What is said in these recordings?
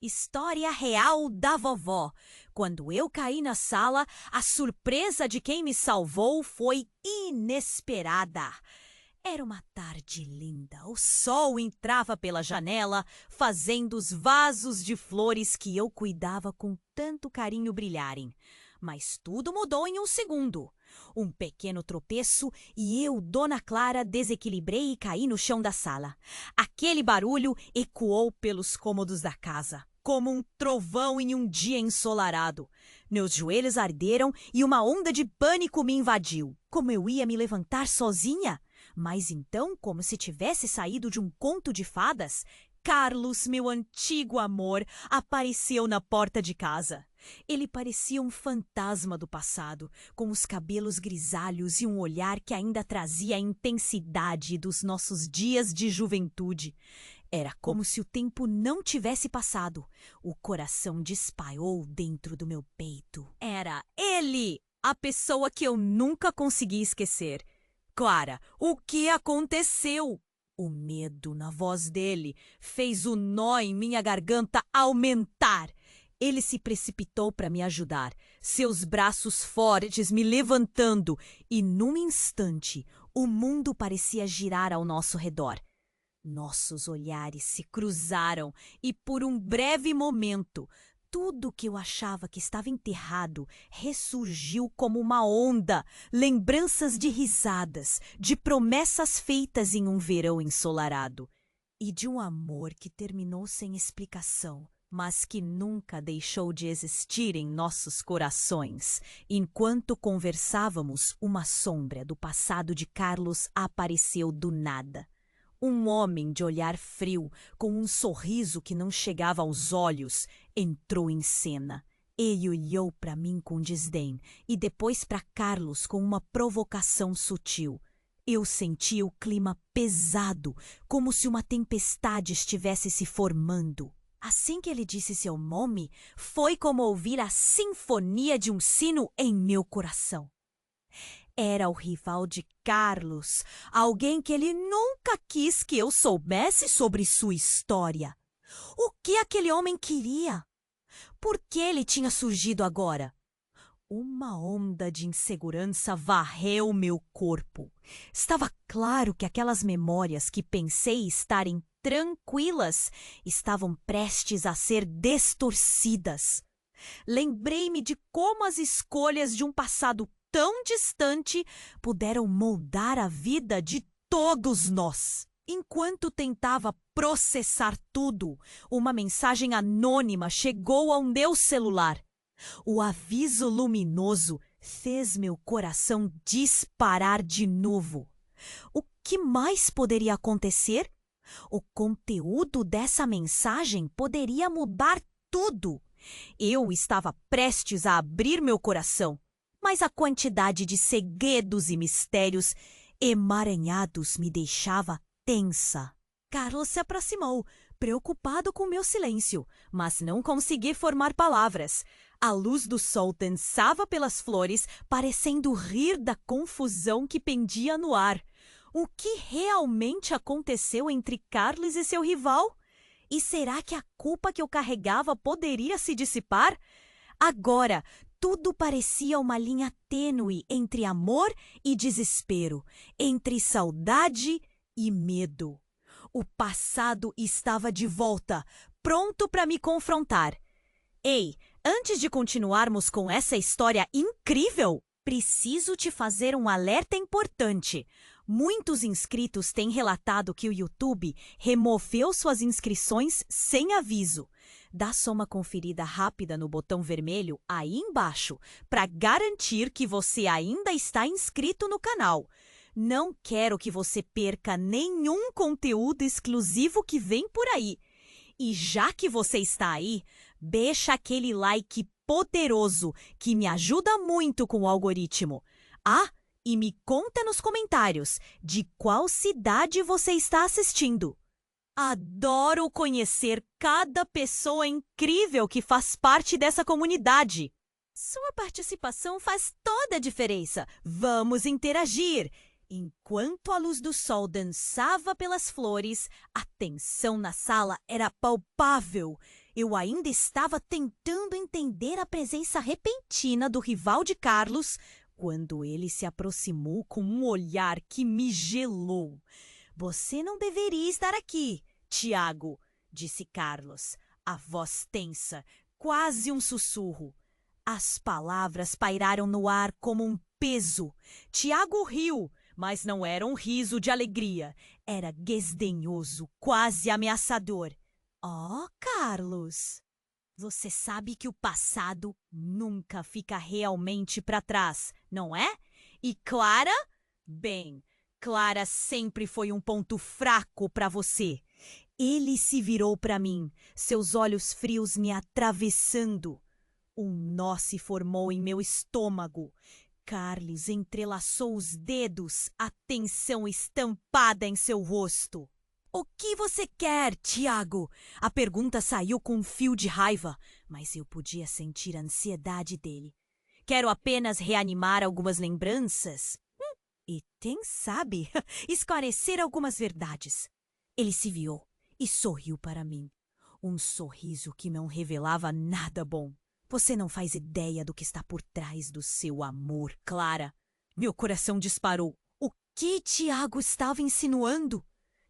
História real da vovó. Quando eu caí na sala, a surpresa de quem me salvou foi inesperada. Era uma tarde linda. O sol entrava pela janela, fazendo os vasos de flores que eu cuidava com tanto carinho brilharem. Mas tudo mudou em um segundo. Um pequeno tropeço e eu, Dona Clara, desequilibrei e caí no chão da sala. Aquele barulho ecoou pelos cômodos da casa, como um trovão em um dia ensolarado. Meus joelhos arderam e uma onda de pânico me invadiu. Como eu ia me levantar sozinha? Mas então, como se tivesse saído de um conto de fadas, Carlos, meu antigo amor, apareceu na porta de casa. Ele parecia um fantasma do passado, com os cabelos grisalhos e um olhar que ainda trazia a intensidade dos nossos dias de juventude. Era como se o tempo não tivesse passado. O coração disparou dentro do meu peito. Era ele, a pessoa que eu nunca consegui esquecer. Clara, o que aconteceu? O medo na voz dele fez o nó em minha garganta aumentar. Ele se precipitou para me ajudar, seus braços fortes me levantando, e num instante o mundo parecia girar ao nosso redor. Nossos olhares se cruzaram e, por um breve momento, tudo que eu achava que estava enterrado ressurgiu como uma onda, lembranças de risadas, de promessas feitas em um verão ensolarado e de um amor que terminou sem explicação, mas que nunca deixou de existir em nossos corações. Enquanto conversávamos, uma sombra do passado de Carlos apareceu do nada. Um homem de olhar frio, com um sorriso que não chegava aos olhos, entrou em cena. Ele olhou para mim com desdém e depois para Carlos com uma provocação sutil. Eu senti o clima pesado, como se uma tempestade estivesse se formando. Assim que ele disse seu nome, foi como ouvir a sinfonia de um sino em meu coração. Era o rival de Carlos, alguém que ele nunca quis que eu soubesse sobre sua história. O que aquele homem queria? Por que ele tinha surgido agora? Uma onda de insegurança varreu meu corpo. Estava claro que aquelas memórias que pensei estarem tranquilas estavam prestes a ser distorcidas. Lembrei-me de como as escolhas de um passado tão distante puderam moldar a vida de todos nós. Enquanto tentava processar tudo, uma mensagem anônima chegou ao meu celular. O aviso luminoso fez meu coração disparar de novo. O que mais poderia acontecer? O conteúdo dessa mensagem poderia mudar tudo. Eu estava prestes a abrir meu coração, mas a quantidade de segredos e mistérios emaranhados me deixava tensa. Carlos se aproximou, preocupado com meu silêncio, mas não consegui formar palavras. A luz do sol dançava pelas flores, parecendo rir da confusão que pendia no ar. O que realmente aconteceu entre Carlos e seu rival? E será que a culpa que eu carregava poderia se dissipar? Agora, tudo parecia uma linha tênue entre amor e desespero, entre saudade e medo. O passado estava de volta, pronto para me confrontar. Ei, antes de continuarmos com essa história incrível, preciso te fazer um alerta importante. Muitos inscritos têm relatado que o YouTube removeu suas inscrições sem aviso. Dá só uma conferida rápida no botão vermelho aí embaixo para garantir que você ainda está inscrito no canal. Não quero que você perca nenhum conteúdo exclusivo que vem por aí. E já que você está aí, deixa aquele like poderoso que me ajuda muito com o algoritmo. Ah, e me conta nos comentários de qual cidade você está assistindo. Adoro conhecer cada pessoa incrível que faz parte dessa comunidade. Sua participação faz toda a diferença. Vamos interagir! Enquanto a luz do sol dançava pelas flores, a tensão na sala era palpável. Eu ainda estava tentando entender a presença repentina do rival de Carlos quando ele se aproximou com um olhar que me gelou. Você não deveria estar aqui, Tiago, disse Carlos, a voz tensa, quase um sussurro. As palavras pairaram no ar como um peso. Tiago riu, mas não era um riso de alegria. Era desdenhoso, quase ameaçador. Oh, Carlos, você sabe que o passado nunca fica realmente para trás, não é? E Clara? Bem, Clara sempre foi um ponto fraco para você. Ele se virou para mim, seus olhos frios me atravessando. Um nó se formou em meu estômago. Carlos entrelaçou os dedos, a tensão estampada em seu rosto. O que você quer, Tiago? A pergunta saiu com um fio de raiva, mas eu podia sentir a ansiedade dele. Quero apenas reanimar algumas lembranças. E quem sabe, esclarecer algumas verdades. Ele se viu e sorriu para mim. Um sorriso que não revelava nada bom. Você não faz ideia do que está por trás do seu amor, Clara. Meu coração disparou. O que Tiago estava insinuando?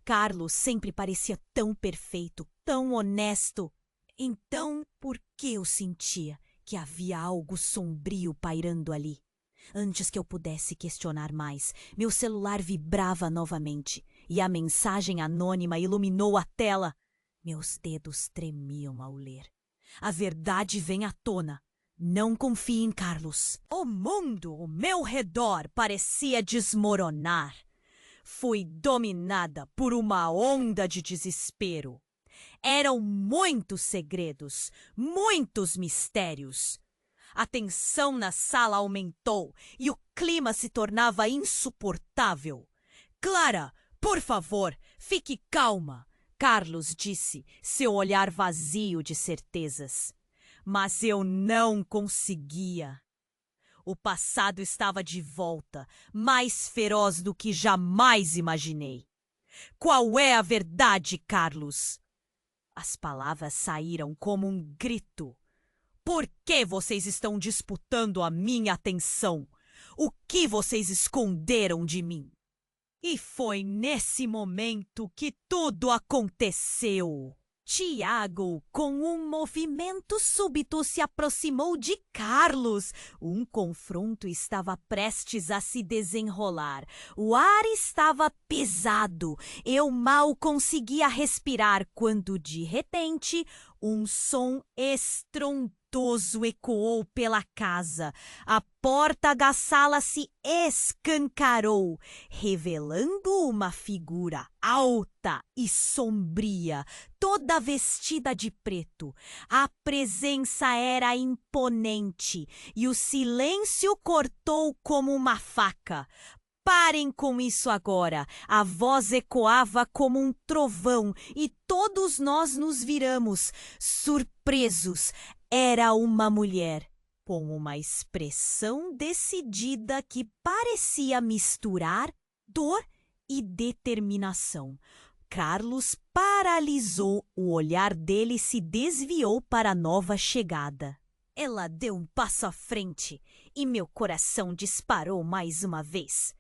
Carlos sempre parecia tão perfeito, tão honesto. Então, por que eu sentia que havia algo sombrio pairando ali? Antes que eu pudesse questionar mais, meu celular vibrava novamente e a mensagem anônima iluminou a tela. Meus dedos tremiam ao ler. A verdade vem à tona. Não confie em Carlos. O mundo ao meu redor parecia desmoronar. Fui dominada por uma onda de desespero. Eram muitos segredos, muitos mistérios. A tensão na sala aumentou e o clima se tornava insuportável. Clara, por favor, fique calma, Carlos disse, seu olhar vazio de certezas. Mas eu não conseguia. O passado estava de volta, mais feroz do que jamais imaginei. Qual é a verdade, Carlos? As palavras saíram como um grito. Por que vocês estão disputando a minha atenção? O que vocês esconderam de mim? E foi nesse momento que tudo aconteceu. Tiago, com um movimento súbito, se aproximou de Carlos. Um confronto estava prestes a se desenrolar. O ar estava pesado. Eu mal conseguia respirar quando, de repente, um som estrondoso ecoou pela casa. A porta da sala se escancarou, revelando uma figura alta e sombria, toda vestida de preto. A presença era imponente e o silêncio cortou como uma faca. Parem com isso agora! A voz ecoava como um trovão e todos nós nos viramos, surpresos. Era uma mulher, com uma expressão decidida que parecia misturar dor e determinação. Carlos paralisou, o olhar dele se desviou para a nova chegada. Ela deu um passo à frente e meu coração disparou mais uma vez.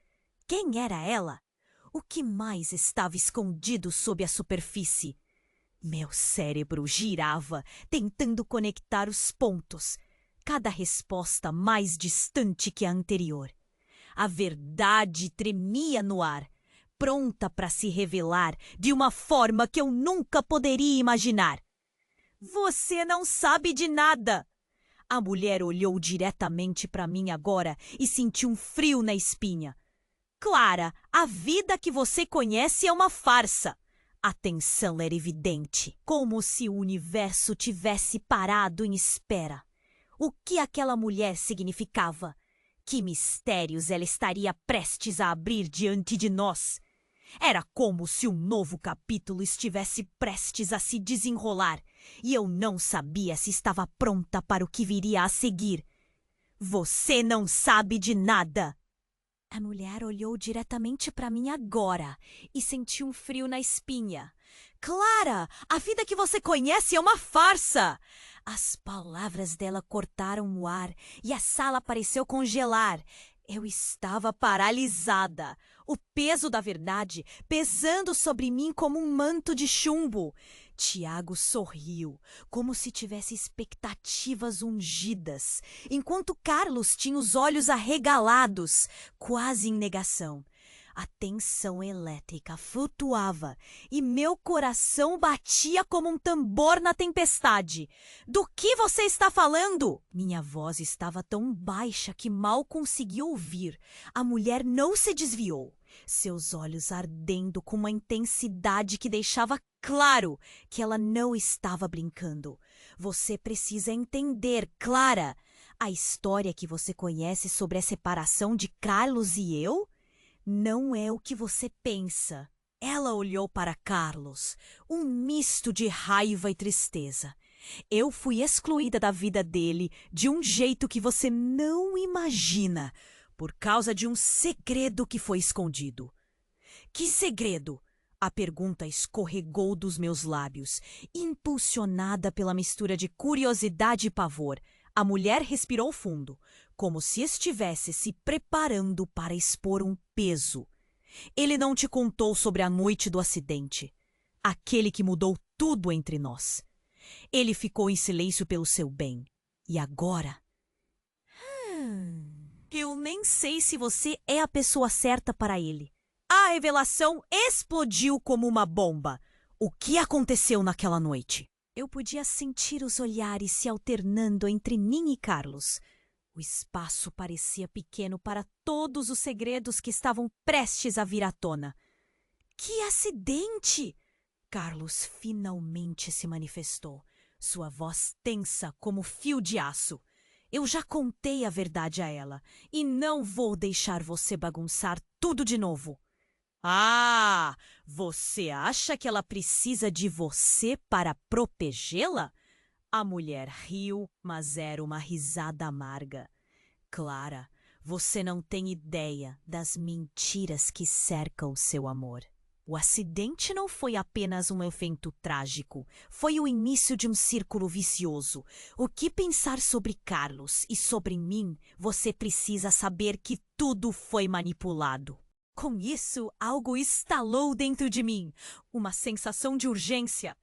Quem era ela? O que mais estava escondido sob a superfície? Meu cérebro girava, tentando conectar os pontos, cada resposta mais distante que a anterior. A verdade tremia no ar, pronta para se revelar de uma forma que eu nunca poderia imaginar. Você não sabe de nada! A mulher olhou diretamente para mim agora e sentiu um frio na espinha. Clara, a vida que você conhece é uma farsa. A tensão era evidente, como se o universo tivesse parado em espera. O que aquela mulher significava? Que mistérios ela estaria prestes a abrir diante de nós? Era como se um novo capítulo estivesse prestes a se desenrolar, e eu não sabia se estava pronta para o que viria a seguir. Você não sabe de nada! A mulher olhou diretamente para mim agora e senti um frio na espinha. Clara, a vida que você conhece é uma farsa! As palavras dela cortaram o ar e a sala pareceu congelar. Eu estava paralisada, o peso da verdade pesando sobre mim como um manto de chumbo. Tiago sorriu, como se tivesse expectativas ungidas, enquanto Carlos tinha os olhos arregalados, quase em negação. A tensão elétrica flutuava e meu coração batia como um tambor na tempestade. Do que você está falando? Minha voz estava tão baixa que mal consegui ouvir. A mulher não se desviou, seus olhos ardendo com uma intensidade que deixava claro que ela não estava brincando. Você precisa entender, Clara. A história que você conhece sobre a separação de Carlos e eu não é o que você pensa. Ela olhou para Carlos, um misto de raiva e tristeza. Eu fui excluída da vida dele de um jeito que você não imagina, por causa de um segredo que foi escondido. Que segredo? A pergunta escorregou dos meus lábios, impulsionada pela mistura de curiosidade e pavor. A mulher respirou fundo, como se estivesse se preparando para expor um peso. Ele não te contou sobre a noite do acidente, aquele que mudou tudo entre nós. Ele ficou em silêncio pelo seu bem. E agora? Eu nem sei se você é a pessoa certa para ele. A revelação explodiu como uma bomba. O que aconteceu naquela noite? Eu podia sentir os olhares se alternando entre mim e Carlos. O espaço parecia pequeno para todos os segredos que estavam prestes a vir à tona. Que acidente! Carlos finalmente se manifestou, sua voz tensa como fio de aço. Eu já contei a verdade a ela e não vou deixar você bagunçar tudo de novo. Ah, você acha que ela precisa de você para protegê-la? A mulher riu, mas era uma risada amarga. Clara, você não tem ideia das mentiras que cercam seu amor. O acidente não foi apenas um evento trágico, foi o início de um círculo vicioso. O que pensar sobre Carlos e sobre mim, você precisa saber que tudo foi manipulado. Com isso, algo estalou dentro de mim, uma sensação de urgência.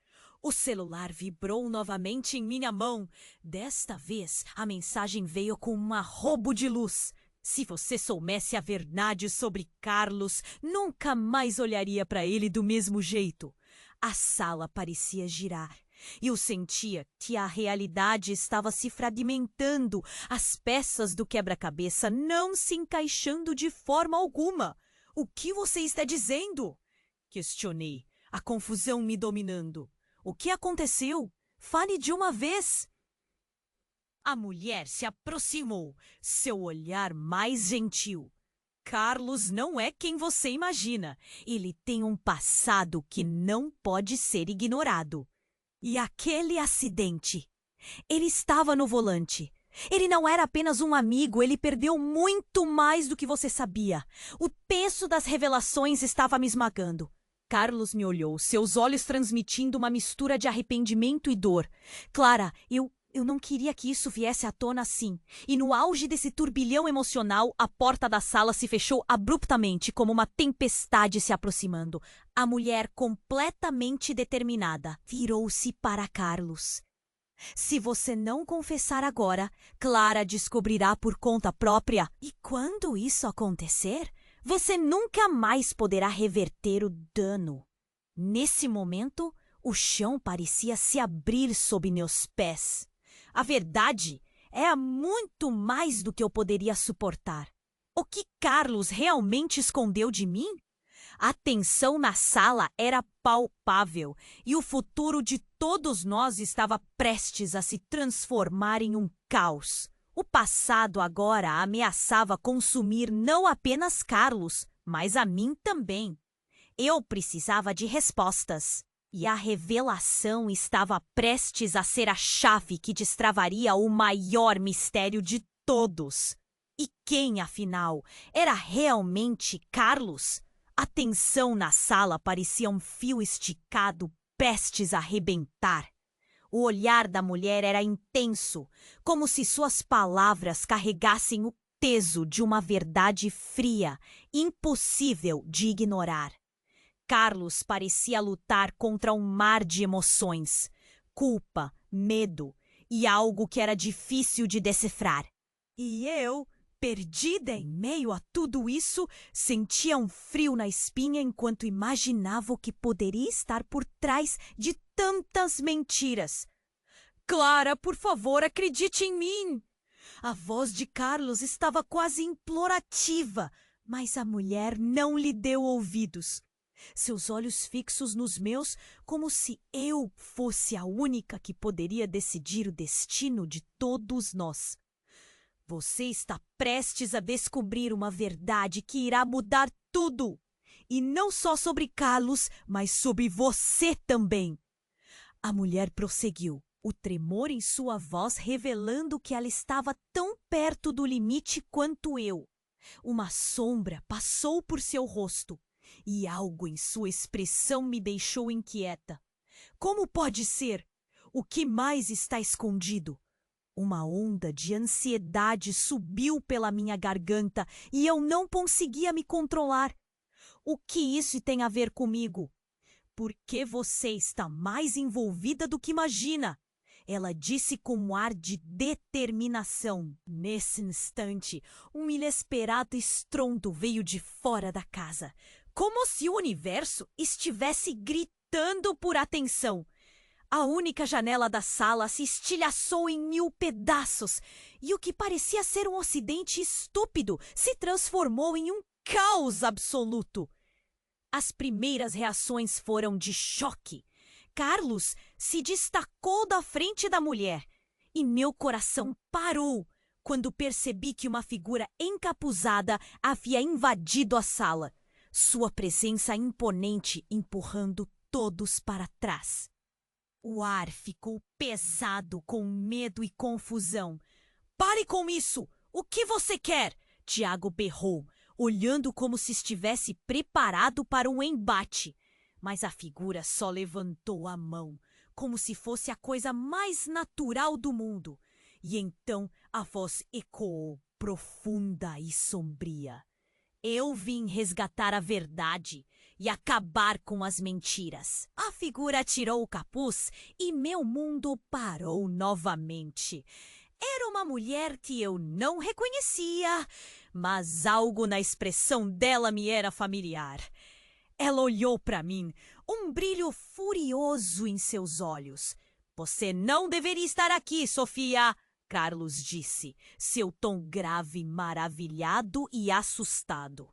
O celular vibrou novamente em minha mão. Desta vez, a mensagem veio com um arrobo de luz. Se você soubesse a verdade sobre Carlos, nunca mais olharia para ele do mesmo jeito. A sala parecia girar. E eu sentia que a realidade estava se fragmentando, as peças do quebra-cabeça não se encaixando de forma alguma. O que você está dizendo? Questionei, a confusão me dominando. O que aconteceu? Fale de uma vez. A mulher se aproximou, seu olhar mais gentil. Carlos não é quem você imagina. Ele tem um passado que não pode ser ignorado. E aquele acidente? Ele estava no volante. Ele não era apenas um amigo, ele perdeu muito mais do que você sabia. O peso das revelações estava me esmagando. Carlos me olhou, seus olhos transmitindo uma mistura de arrependimento e dor. Clara, eu não queria que isso viesse à tona assim. E no auge desse turbilhão emocional, a porta da sala se fechou abruptamente, como uma tempestade se aproximando. A mulher, completamente determinada, virou-se para Carlos. Se você não confessar agora, Clara descobrirá por conta própria. E quando isso acontecer, você nunca mais poderá reverter o dano. Nesse momento, o chão parecia se abrir sob meus pés. A verdade era muito mais do que eu poderia suportar. O que Carlos realmente escondeu de mim? A tensão na sala era palpável e o futuro de todos nós estava prestes a se transformar em um caos. O passado agora ameaçava consumir não apenas Carlos, mas a mim também. Eu precisava de respostas. E a revelação estava prestes a ser a chave que destravaria o maior mistério de todos. E quem, afinal, era realmente Carlos? A tensão na sala parecia um fio esticado prestes a arrebentar. O olhar da mulher era intenso, como se suas palavras carregassem o peso de uma verdade fria, impossível de ignorar. Carlos parecia lutar contra um mar de emoções, culpa, medo e algo que era difícil de decifrar. E eu, perdida em meio a tudo isso, sentia um frio na espinha enquanto imaginava o que poderia estar por trás de tantas mentiras. Clara, por favor, acredite em mim! A voz de Carlos estava quase implorativa, mas a mulher não lhe deu ouvidos. Seus olhos fixos nos meus, como se eu fosse a única que poderia decidir o destino de todos nós. Você está prestes a descobrir uma verdade que irá mudar tudo. E não só sobre Carlos, mas sobre você também. A mulher prosseguiu, o tremor em sua voz revelando que ela estava tão perto do limite quanto eu. Uma sombra passou por seu rosto. E algo em sua expressão me deixou inquieta. Como pode ser? O que mais está escondido? Uma onda de ansiedade subiu pela minha garganta e eu não conseguia me controlar. O que isso tem a ver comigo? Por que você está mais envolvida do que imagina? Ela disse com um ar de determinação. Nesse instante, um inesperado estrondo veio de fora da casa, como se o universo estivesse gritando por atenção. A única janela da sala se estilhaçou em 1000 pedaços e o que parecia ser um acidente estúpido se transformou em um caos absoluto. As primeiras reações foram de choque. Carlos se destacou da frente da mulher e meu coração parou quando percebi que uma figura encapuzada havia invadido a sala, sua presença imponente empurrando todos para trás. O ar ficou pesado com medo e confusão. Pare com isso! O que você quer? Tiago berrou, olhando como se estivesse preparado para um embate. Mas a figura só levantou a mão, como se fosse a coisa mais natural do mundo. E então a voz ecoou, profunda e sombria. Eu vim resgatar a verdade e acabar com as mentiras. A figura tirou o capuz e meu mundo parou novamente. Era uma mulher que eu não reconhecia, mas algo na expressão dela me era familiar. Ela olhou para mim, um brilho furioso em seus olhos. Você não deveria estar aqui, Sofia! Carlos disse, seu tom grave, maravilhado e assustado.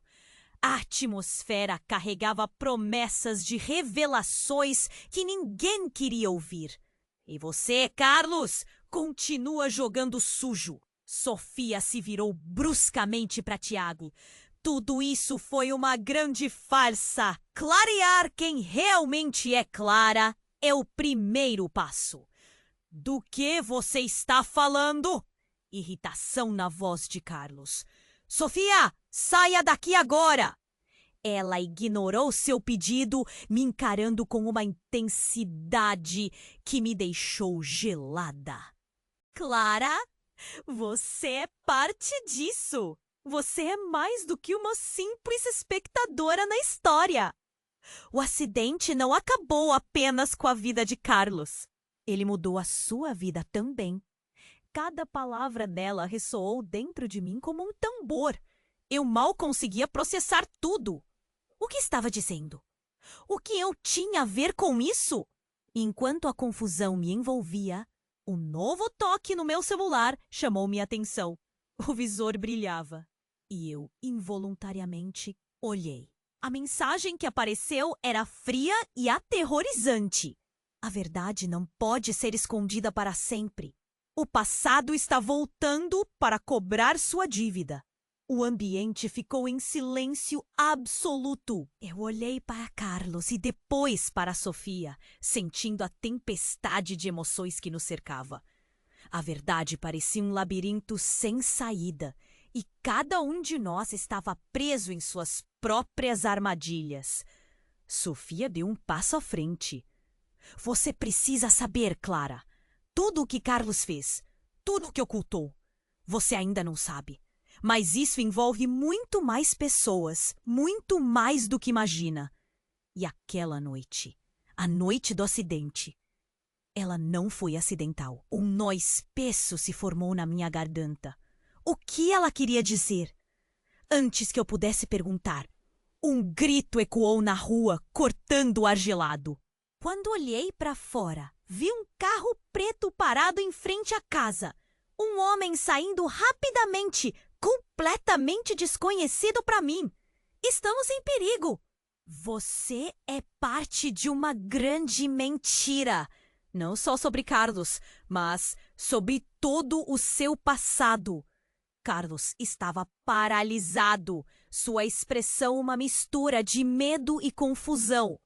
A atmosfera carregava promessas de revelações que ninguém queria ouvir. E você, Carlos, continua jogando sujo. Sofia se virou bruscamente para Tiago. Tudo isso foi uma grande farsa. Clarear quem realmente é Clara é o primeiro passo. Do que você está falando? Irritação na voz de Carlos. Sofia, saia daqui agora! Ela ignorou seu pedido, me encarando com uma intensidade que me deixou gelada. Clara, você é parte disso. Você é mais do que uma simples espectadora na história. O acidente não acabou apenas com a vida de Carlos. Ele mudou a sua vida também. Cada palavra dela ressoou dentro de mim como um tambor. Eu mal conseguia processar tudo. O que estava dizendo? O que eu tinha a ver com isso? Enquanto a confusão me envolvia, um novo toque no meu celular chamou minha atenção. O visor brilhava e eu, involuntariamente, olhei. A mensagem que apareceu era fria e aterrorizante. A verdade não pode ser escondida para sempre. O passado está voltando para cobrar sua dívida. O ambiente ficou em silêncio absoluto. Eu olhei para Carlos e depois para Sofia, sentindo a tempestade de emoções que nos cercava. A verdade parecia um labirinto sem saída, e cada um de nós estava preso em suas próprias armadilhas. Sofia deu um passo à frente. Você precisa saber, Clara. Tudo o que Carlos fez, tudo o que ocultou, você ainda não sabe. Mas isso envolve muito mais pessoas, muito mais do que imagina. E aquela noite, a noite do acidente, ela não foi acidental. Um nó espesso se formou na minha garganta. O que ela queria dizer? Antes que eu pudesse perguntar, um grito ecoou na rua, cortando o ar gelado. Quando olhei para fora, vi um carro preto parado em frente à casa. Um homem saindo rapidamente, completamente desconhecido para mim. Estamos em perigo. Você é parte de uma grande mentira. Não só sobre Carlos, mas sobre todo o seu passado. Carlos estava paralisado, sua expressão uma mistura de medo e confusão.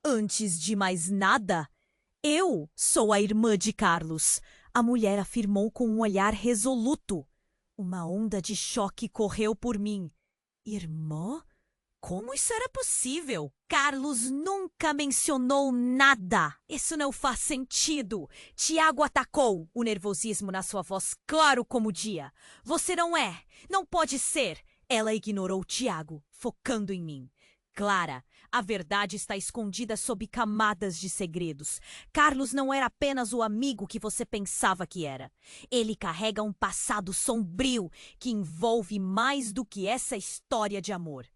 Antes de mais nada, eu sou a irmã de Carlos, a mulher afirmou com um olhar resoluto. Uma onda de choque correu por mim. Irmã? Como isso era possível? Carlos nunca mencionou nada. Isso não faz sentido. Tiago atacou, o nervosismo na sua voz claro como o dia. Você não é. Não pode ser. Ela ignorou Tiago, focando em mim. Clara, a verdade está escondida sob camadas de segredos. Carlos não era apenas o amigo que você pensava que era. Ele carrega um passado sombrio que envolve mais do que essa história de amor.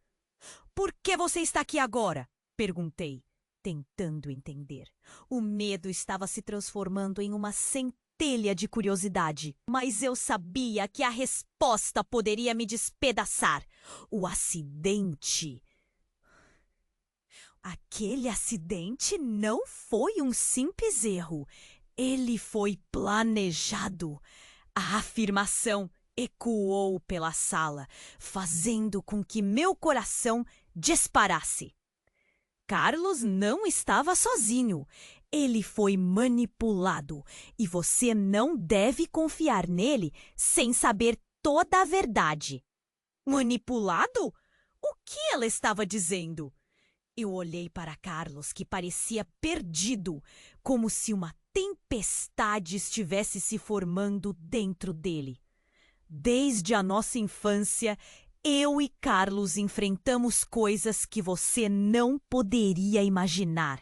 Por que você está aqui agora? Perguntei, tentando entender. O medo estava se transformando em uma centelha de curiosidade, mas eu sabia que a resposta poderia me despedaçar. O acidente. Aquele acidente não foi um simples erro. Ele foi planejado. A afirmação ecoou pela sala, fazendo com que meu coração disparasse. Carlos não estava sozinho. Ele foi manipulado e você não deve confiar nele sem saber toda a verdade. Manipulado? O que ela estava dizendo? Eu olhei para Carlos, que parecia perdido, como se uma tempestade estivesse se formando dentro dele. Desde a nossa infância, eu e Carlos enfrentamos coisas que você não poderia imaginar.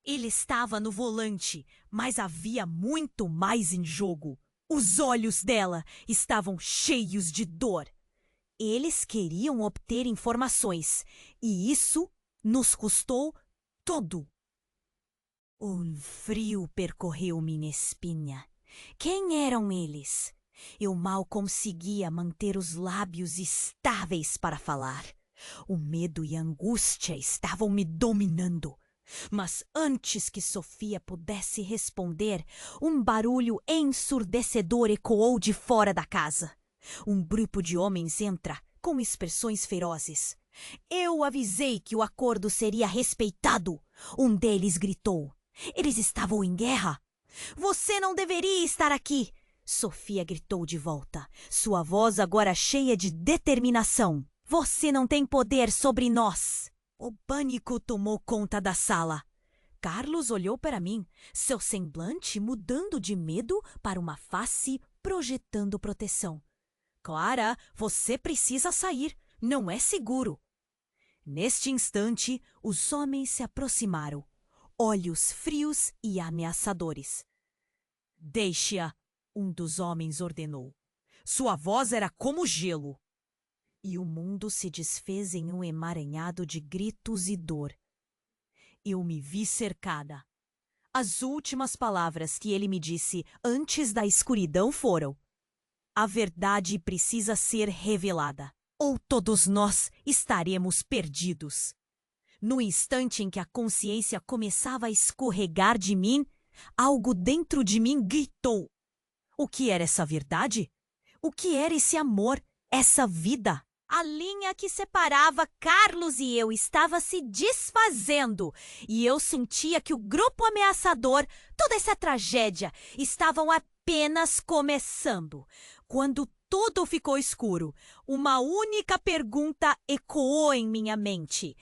Ele estava no volante, mas havia muito mais em jogo. Os olhos dela estavam cheios de dor. Eles queriam obter informações, e isso nos custou tudo. Um frio percorreu minha espinha. Quem eram eles? Eu mal conseguia manter os lábios estáveis para falar. O medo e a angústia estavam me dominando. Mas antes que Sofia pudesse responder, um barulho ensurdecedor ecoou de fora da casa. Um grupo de homens entra, com expressões ferozes. Eu avisei que o acordo seria respeitado. Um deles gritou. Eles estavam em guerra. Você não deveria estar aqui. Sofia gritou de volta, sua voz agora cheia de determinação. Você não tem poder sobre nós. O pânico tomou conta da sala. Carlos olhou para mim, seu semblante mudando de medo para uma face projetando proteção. Clara, você precisa sair. Não é seguro. Neste instante, os homens se aproximaram, olhos frios e ameaçadores. Deixe-a, um dos homens ordenou. Sua voz era como gelo. E o mundo se desfez em um emaranhado de gritos e dor. Eu me vi cercada. As últimas palavras que ele me disse antes da escuridão foram: a verdade precisa ser revelada, ou todos nós estaremos perdidos. No instante em que a consciência começava a escorregar de mim, algo dentro de mim gritou. O que era essa verdade? O que era esse amor, essa vida? A linha que separava Carlos e eu estava se desfazendo, e eu sentia que o grupo ameaçador, toda essa tragédia, estavam apenas começando. Quando tudo ficou escuro, uma única pergunta ecoou em minha mente.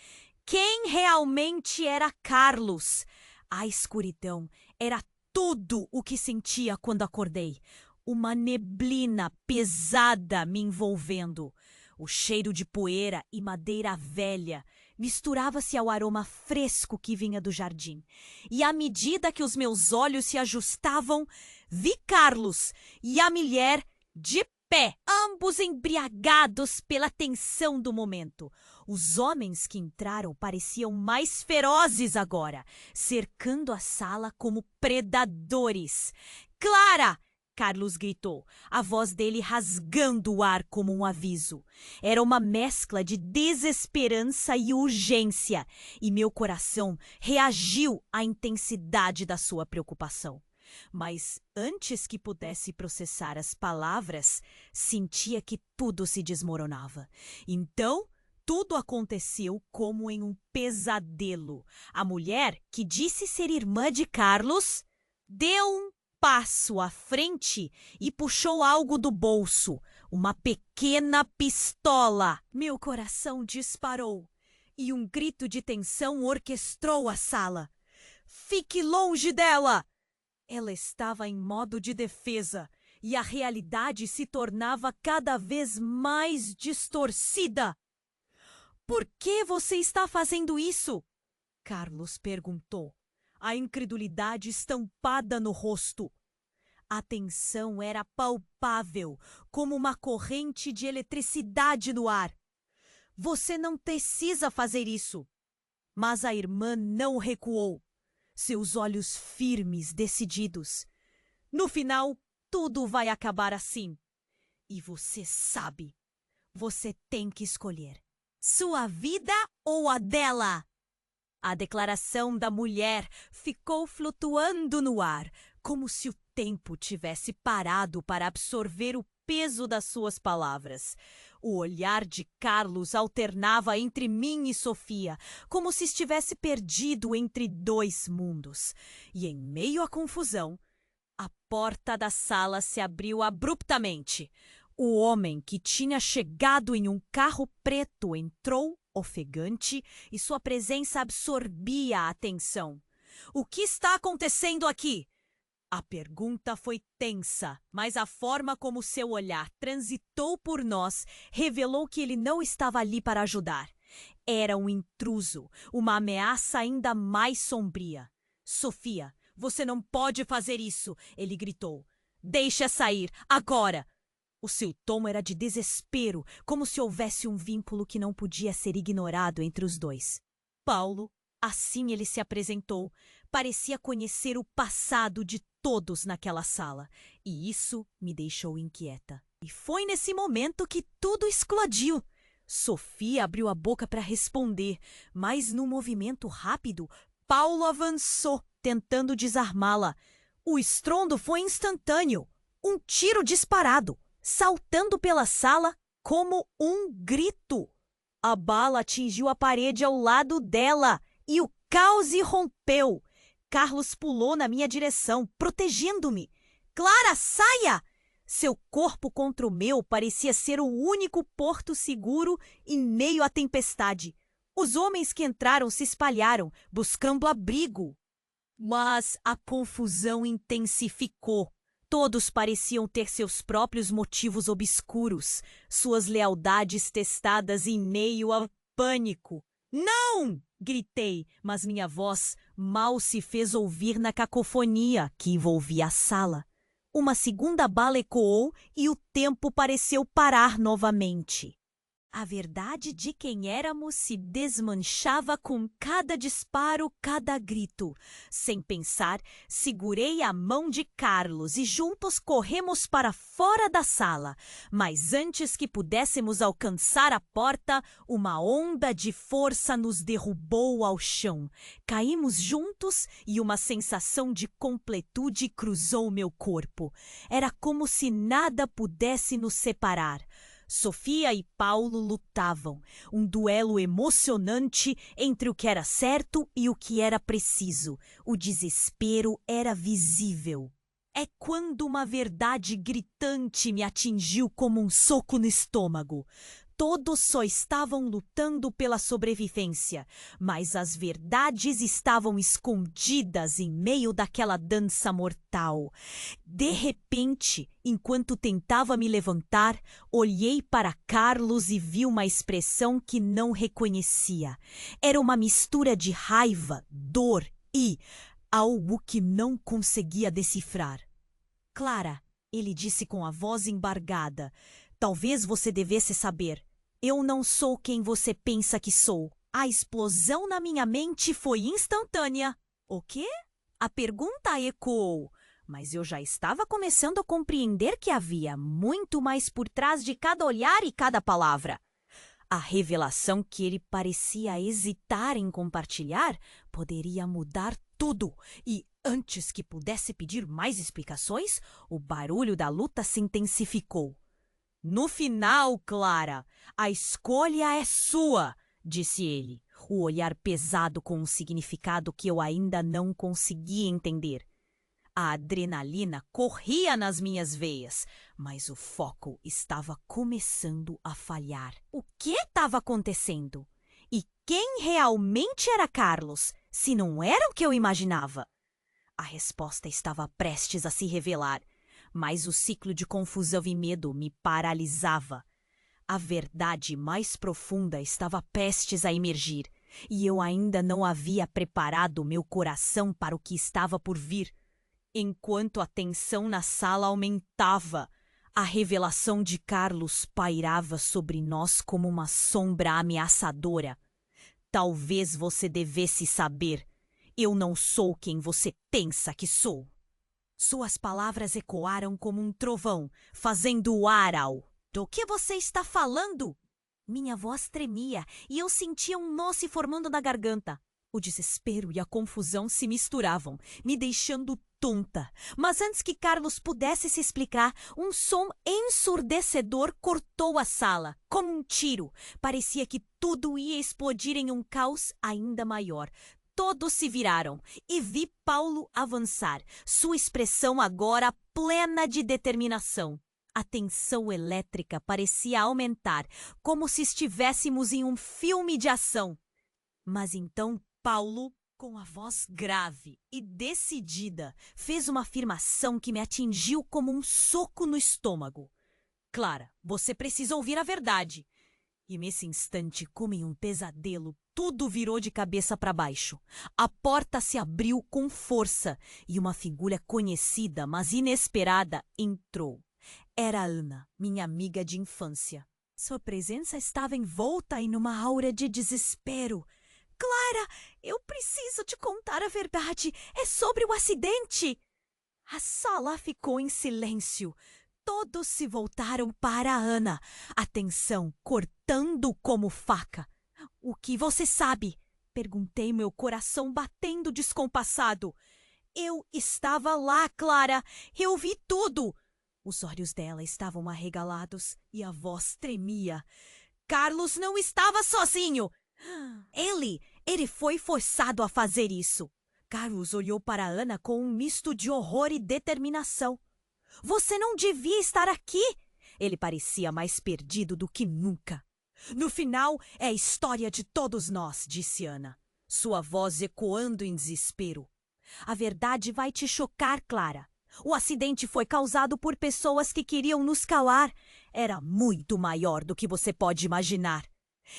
Quem realmente era Carlos? A escuridão era tudo o que sentia quando acordei. Uma neblina pesada me envolvendo. O cheiro de poeira e madeira velha misturava-se ao aroma fresco que vinha do jardim. E à medida que os meus olhos se ajustavam, vi Carlos e a mulher de pé, ambos embriagados pela tensão do momento. Os homens que entraram pareciam mais ferozes agora, cercando a sala como predadores. Clara! Carlos gritou, a voz dele rasgando o ar como um aviso. Era uma mescla de desesperança e urgência, e meu coração reagiu à intensidade da sua preocupação. Mas antes que pudesse processar as palavras, sentia que tudo se desmoronava. Então, tudo aconteceu como em um pesadelo. A mulher, que disse ser irmã de Carlos, deu um passo à frente e puxou algo do bolso, uma pequena pistola. Meu coração disparou e um grito de tensão orquestrou a sala. Fique longe dela! Ela estava em modo de defesa e a realidade se tornava cada vez mais distorcida. Por que você está fazendo isso? Carlos perguntou, a incredulidade estampada no rosto. A tensão era palpável, como uma corrente de eletricidade no ar. Você não precisa fazer isso. Mas a irmã não recuou, seus olhos firmes, decididos. No final, tudo vai acabar assim. E você sabe, você tem que escolher. Sua vida ou a dela? A declaração da mulher ficou flutuando no ar, como se o tempo tivesse parado para absorver o peso das suas palavras. O olhar de Carlos alternava entre mim e Sofia, como se estivesse perdido entre dois mundos. E em meio à confusão, a porta da sala se abriu abruptamente. O homem que tinha chegado em um carro preto entrou ofegante e sua presença absorvia a atenção. O que está acontecendo aqui? A pergunta foi tensa, mas a forma como seu olhar transitou por nós revelou que ele não estava ali para ajudar. Era um intruso, uma ameaça ainda mais sombria. Sofia, você não pode fazer isso, ele gritou. Deixa sair, agora! O seu tom era de desespero, como se houvesse um vínculo que não podia ser ignorado entre os dois. Paulo, assim ele se apresentou, parecia conhecer o passado de todos naquela sala, e isso me deixou inquieta. E foi nesse momento que tudo explodiu. Sofia abriu a boca para responder, mas num movimento rápido, Paulo avançou, tentando desarmá-la. O estrondo foi instantâneo, um tiro disparado, saltando pela sala como um grito. A bala atingiu a parede ao lado dela e o caos irrompeu. Carlos pulou na minha direção, protegendo-me. Clara, saia! Seu corpo contra o meu parecia ser o único porto seguro em meio à tempestade. Os homens que entraram se espalharam, buscando abrigo. Mas a confusão intensificou. Todos pareciam ter seus próprios motivos obscuros, suas lealdades testadas em meio ao pânico. Não! Gritei, mas minha voz mal se fez ouvir na cacofonia que envolvia a sala. Uma segunda bala ecoou e o tempo pareceu parar novamente. A verdade de quem éramos se desmanchava com cada disparo, cada grito. Sem pensar, segurei a mão de Carlos e juntos corremos para fora da sala. Mas antes que pudéssemos alcançar a porta, uma onda de força nos derrubou ao chão. Caímos juntos e uma sensação de completude cruzou meu corpo. Era como se nada pudesse nos separar. Sofia e Paulo lutavam, um duelo emocionante entre o que era certo e o que era preciso. O desespero era visível. É quando uma verdade gritante me atingiu como um soco no estômago. Todos só estavam lutando pela sobrevivência, mas as verdades estavam escondidas em meio daquela dança mortal. De repente, enquanto tentava me levantar, olhei para Carlos e vi uma expressão que não reconhecia. Era uma mistura de raiva, dor e algo que não conseguia decifrar. Clara, ele disse com a voz embargada, talvez você devesse saber. Eu não sou quem você pensa que sou. A explosão na minha mente foi instantânea. O quê? A pergunta ecoou, mas eu já estava começando a compreender que havia muito mais por trás de cada olhar e cada palavra. A revelação que ele parecia hesitar em compartilhar poderia mudar tudo, e antes que pudesse pedir mais explicações, o barulho da luta se intensificou. No final, Clara, a escolha é sua, disse ele, o olhar pesado com um significado que eu ainda não conseguia entender. A adrenalina corria nas minhas veias, mas o foco estava começando a falhar. O que estava acontecendo? E quem realmente era Carlos, se não era o que eu imaginava? A resposta estava prestes a se revelar, mas o ciclo de confusão e medo me paralisava. A verdade mais profunda estava prestes a emergir, e eu ainda não havia preparado meu coração para o que estava por vir. Enquanto a tensão na sala aumentava, a revelação de Carlos pairava sobre nós como uma sombra ameaçadora. Talvez você devesse saber. Eu não sou quem você pensa que sou. Suas palavras ecoaram como um trovão, fazendo o ar ao... Do que você está falando? Minha voz tremia e eu sentia um nó se formando na garganta. O desespero e a confusão se misturavam, me deixando tonta. Mas antes que Carlos pudesse se explicar, um som ensurdecedor cortou a sala, como um tiro. Parecia que tudo ia explodir em um caos ainda maior. Todos se viraram e vi Paulo avançar, sua expressão agora plena de determinação. A tensão elétrica parecia aumentar, como se estivéssemos em um filme de ação. Mas então Paulo, com a voz grave e decidida, fez uma afirmação que me atingiu como um soco no estômago. Clara, você precisa ouvir a verdade. E nesse instante, como em um pesadelo, tudo virou de cabeça para baixo. A porta se abriu com força e uma figura conhecida, mas inesperada, entrou. Era Ana, minha amiga de infância. Sua presença estava envolta em uma aura de desespero. Clara, eu preciso te contar a verdade. É sobre o acidente. A sala ficou em silêncio. Todos se voltaram para Ana, a tensão cortando como faca. O que você sabe? Perguntei, meu coração batendo descompassado. Eu estava lá, Clara. Eu vi tudo. Os olhos dela estavam arregalados e a voz tremia. Carlos não estava sozinho. Ele foi forçado a fazer isso. Carlos olhou para Ana com um misto de horror e determinação. Você não devia estar aqui. Ele parecia mais perdido do que nunca. No final, é a história de todos nós, disse Ana, sua voz ecoando em desespero. A verdade vai te chocar, Clara. O acidente foi causado por pessoas que queriam nos calar. Era muito maior do que você pode imaginar.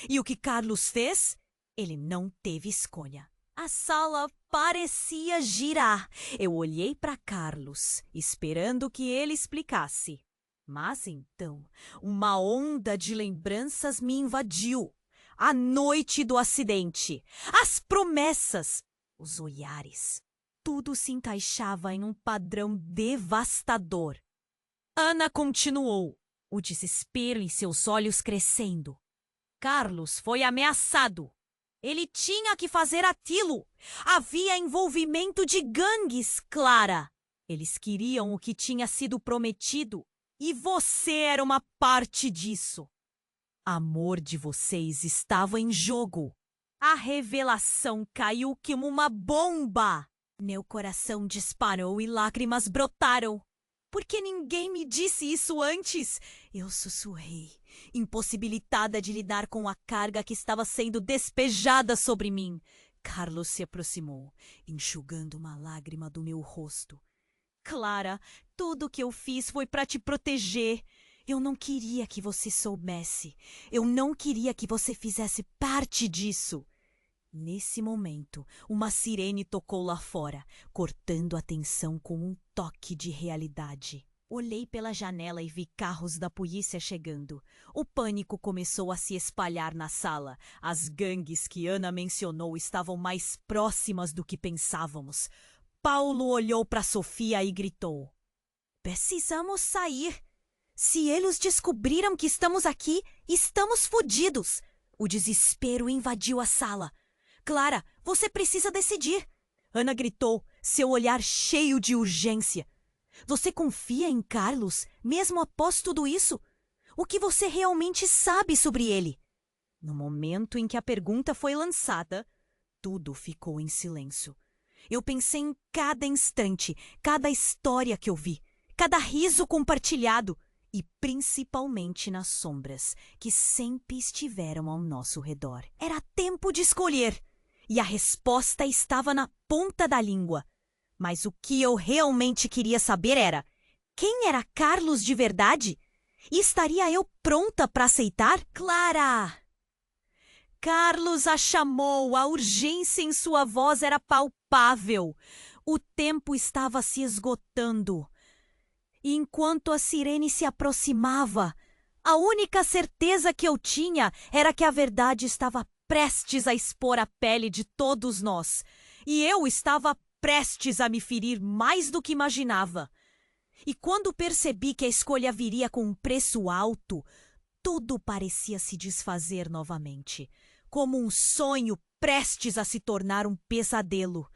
E o que Carlos fez? Ele não teve escolha. A sala parecia girar. Eu olhei para Carlos, esperando que ele explicasse. Mas então, uma onda de lembranças me invadiu. A noite do acidente, as promessas, os olhares. Tudo se encaixava em um padrão devastador. Ana continuou, o desespero em seus olhos crescendo. Carlos foi ameaçado. Ele tinha que fazer aquilo. Havia envolvimento de gangues, Clara. Eles queriam o que tinha sido prometido. E você era uma parte disso. O amor de vocês estava em jogo. A revelação caiu como uma bomba. Meu coração disparou e lágrimas brotaram. Por que ninguém me disse isso antes? Eu sussurrei. impossibilitada de lidar com a carga que estava sendo despejada sobre mim. Carlos se aproximou, enxugando uma lágrima do meu rosto. Clara, tudo o que eu fiz foi para te proteger. Eu não queria que você soubesse. Eu não queria que você fizesse parte disso. Nesse momento, uma sirene tocou lá fora, cortando a tensão com um toque de realidade. Olhei pela janela e vi carros da polícia chegando. O pânico começou a se espalhar na sala. As gangues que Ana mencionou estavam mais próximas do que pensávamos. Paulo olhou para Sofia e gritou: "Precisamos sair. Se eles descobriram que estamos aqui, estamos fodidos." O desespero invadiu a sala. "Clara, você precisa decidir." Ana gritou, seu olhar cheio de urgência. "Você confia em Carlos, mesmo após tudo isso? O que você realmente sabe sobre ele?" No momento em que a pergunta foi lançada, tudo ficou em silêncio. Eu pensei em cada instante, cada história que eu vi, cada riso compartilhado e principalmente nas sombras que sempre estiveram ao nosso redor. Era tempo de escolher e a resposta estava na ponta da língua. Mas o que eu realmente queria saber era: quem era Carlos de verdade? E estaria eu pronta para aceitar? Clara! Carlos a chamou, a urgência em sua voz era palpável. O tempo estava se esgotando. E enquanto a sirene se aproximava, a única certeza que eu tinha era que a verdade estava prestes a expor a pele de todos nós. E eu estava prestes a me ferir mais do que imaginava. E quando percebi que a escolha viria com um preço alto, tudo parecia se desfazer novamente, como um sonho prestes a se tornar um pesadelo.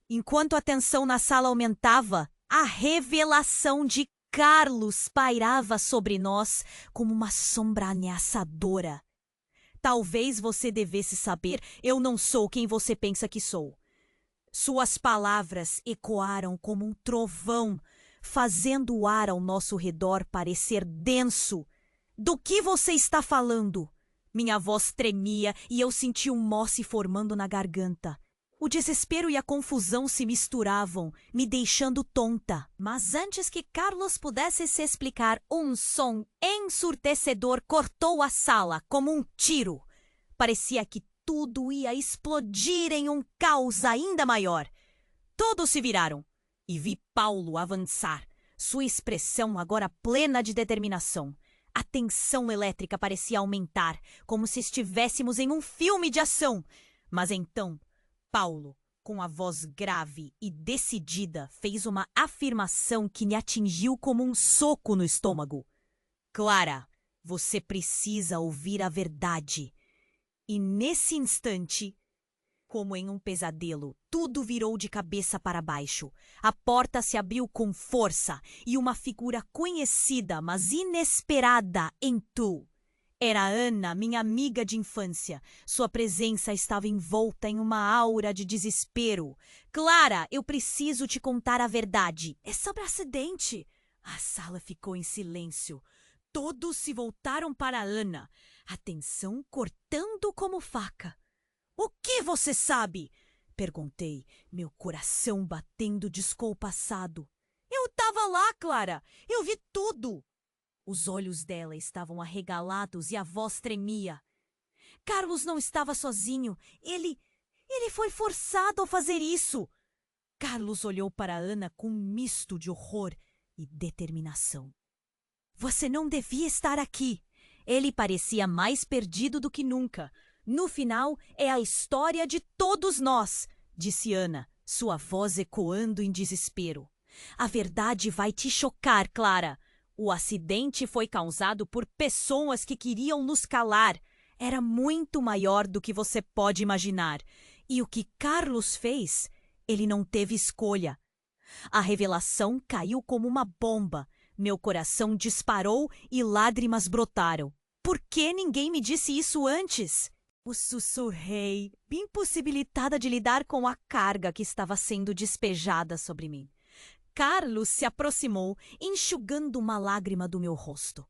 Enquanto a tensão na sala aumentava, a revelação de Carlos pairava sobre nós como uma sombra ameaçadora. Talvez você devesse saber, eu não sou quem você pensa que sou. Suas palavras ecoaram como um trovão, fazendo o ar ao nosso redor parecer denso. Do que você está falando? Minha voz tremia e eu senti um nó se formando na garganta. O desespero e a confusão se misturavam, me deixando tonta. Mas antes que Carlos pudesse se explicar, um som ensurdecedor cortou a sala como um tiro. Parecia que tudo ia explodir em um caos ainda maior. Todos se viraram e vi Paulo avançar, sua expressão agora plena de determinação. A tensão elétrica parecia aumentar, como se estivéssemos em um filme de ação. Mas então, Paulo, com a voz grave e decidida, fez uma afirmação que me atingiu como um soco no estômago. "Clara, você precisa ouvir a verdade." E nesse instante, como em um pesadelo, tudo virou de cabeça para baixo. A porta se abriu com força e uma figura conhecida, mas inesperada, entrou. Era Ana, minha amiga de infância. Sua presença estava envolta em uma aura de desespero. "Clara, eu preciso te contar a verdade." "É sobre acidente." A sala ficou em silêncio. Todos se voltaram para Ana, a tensão cortando como faca. "O que você sabe?" perguntei, meu coração batendo descompassado. "Eu estava lá, Clara. Eu vi tudo." Os olhos dela estavam arregalados e a voz tremia. "Carlos não estava sozinho. Ele foi forçado a fazer isso." Carlos olhou para Ana com um misto de horror e determinação. "Você não devia estar aqui." Ele parecia mais perdido do que nunca. "No final, é a história de todos nós," disse Ana, sua voz ecoando em desespero. "A verdade vai te chocar, Clara. O acidente foi causado por pessoas que queriam nos calar. Era muito maior do que você pode imaginar. E o que Carlos fez, ele não teve escolha." A revelação caiu como uma bomba. Meu coração disparou e lágrimas brotaram. Por que ninguém me disse isso antes? Eu sussurrei, impossibilitada de lidar com a carga que estava sendo despejada sobre mim. Carlos se aproximou, enxugando uma lágrima do meu rosto.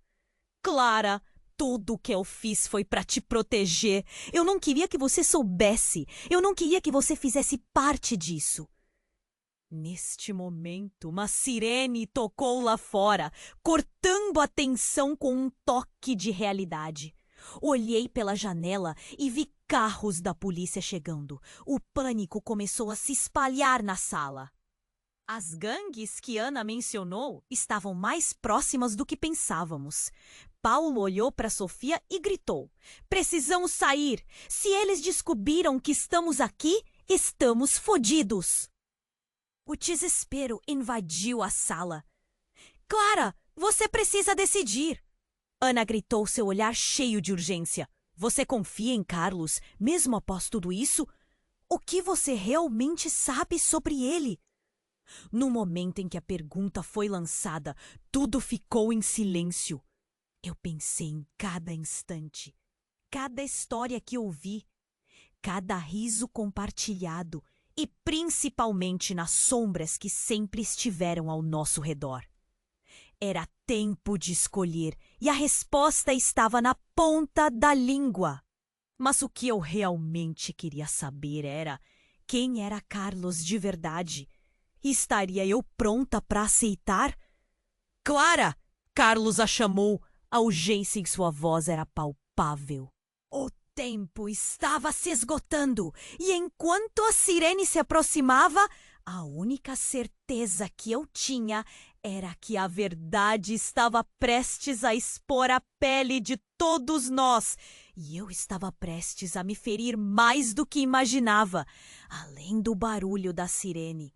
"Clara, Tudo o que eu fiz foi para te proteger. Eu não queria que você soubesse. Eu não queria que você fizesse parte disso. Neste momento, uma sirene tocou lá fora, cortando a tensão com um toque de realidade. Olhei pela janela e vi carros da polícia chegando. O pânico começou a se espalhar na sala. As gangues que Ana mencionou estavam mais próximas do que pensávamos. Paulo olhou para Sofia e gritou: "Precisamos sair! Se eles descobriram que estamos aqui, estamos fodidos!" O desespero invadiu a sala. "Clara, você precisa decidir!" Ana gritou, seu olhar cheio de urgência. "Você confia em Carlos, mesmo após tudo isso? O que você realmente sabe sobre ele?" No momento em que a pergunta foi lançada, tudo ficou em silêncio. Eu pensei em cada instante, cada história que ouvi, cada riso compartilhado e principalmente nas sombras que sempre estiveram ao nosso redor. Era tempo de escolher e a resposta estava na ponta da língua. Mas o que eu realmente queria saber era quem era Carlos de verdade. Estaria eu pronta para aceitar? "Clara!" Carlos a chamou. A urgência em sua voz era palpável. O tempo estava se esgotando e enquanto a sirene se aproximava, a única certeza que eu tinha era que a verdade estava prestes a expor a pele de todos nós. E eu estava prestes a me ferir mais do que imaginava. Além do barulho da sirene,